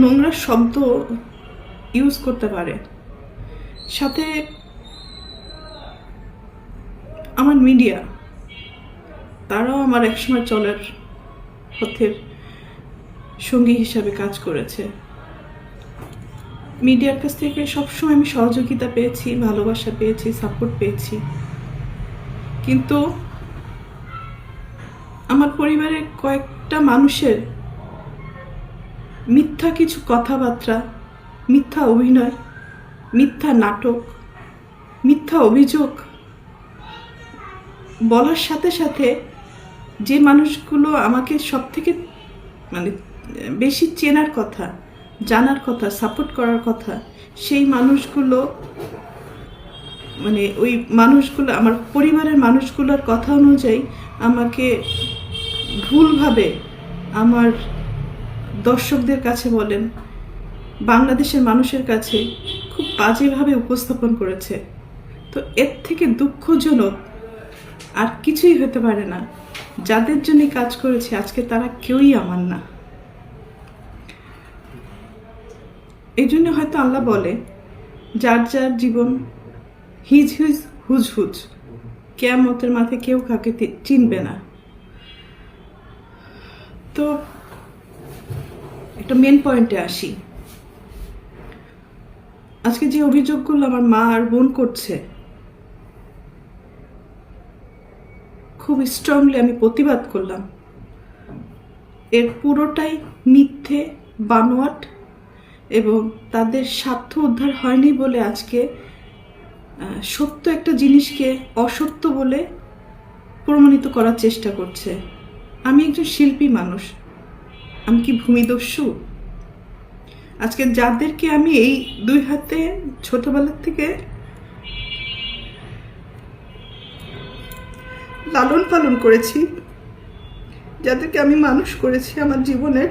নোংরা শব্দ ইউজ করতে পারে। সাথে আমার মিডিয়া, তারাও আমার একসময় চলার পথের সঙ্গী হিসাবে কাজ করেছে। মিডিয়ার কাছ থেকে সবসময় আমি সহযোগিতা পেয়েছি, ভালোবাসা পেয়েছি, সাপোর্ট পেয়েছি। কিন্তু আমার পরিবারের কয়েকটা মানুষের মিথ্যা কিছু কথাবার্তা, মিথ্যা অভিনয়, মিথ্যা নাটক, মিথ্যা অভিযোগ বলার সাথে সাথে যে মানুষগুলো আমাকে সব থেকে বেশি চেনার কথা, জানার কথা, সাপোর্ট করার কথা, সেই মানুষগুলো ওই মানুষগুলো আমার পরিবারের মানুষগুলোর কথা অনুযায়ী আমাকে ভুলভাবে আমার দর্শকদের কাছে বলেন, বাংলাদেশের মানুষের কাছে খুব বাজেভাবে উপস্থাপন করেছে। তো এর থেকে দুঃখজনক আর কিছুই হতে পারে না। যাদের জন্য কাজ করেছি আজকে তারা কেউই আমার না। এই জন্য হয়তো আল্লাহ বলে, যার যার জীবন হিজ হিজ হুজ হুজ, কিয়ামতের মাঠে কেউ কাকে চিনবে না। তো একটা মেন পয়েন্টে আসি। আজকে যে অভিযোগগুলো আমার মা আর বোন করছে, খুব স্ট্রংলি আমি প্রতিবাদ করলাম। এর পুরোটাই মিথ্যে, বানোয়াট, এবং তাদের স্বার্থ উদ্ধার হয়নি বলে আজকে সত্য একটা জিনিসকে অসত্য বলে প্রমাণিত করার চেষ্টা করছে। আমি একজন শিল্পী মানুষ, আমি কি ভূমিদস্যু? আজকে যাদেরকে আমি এই দুই হাতে ছোটবেলার থেকে লালন পালন করেছি, যাদেরকে আমি মানুষ করেছি আমার জীবনের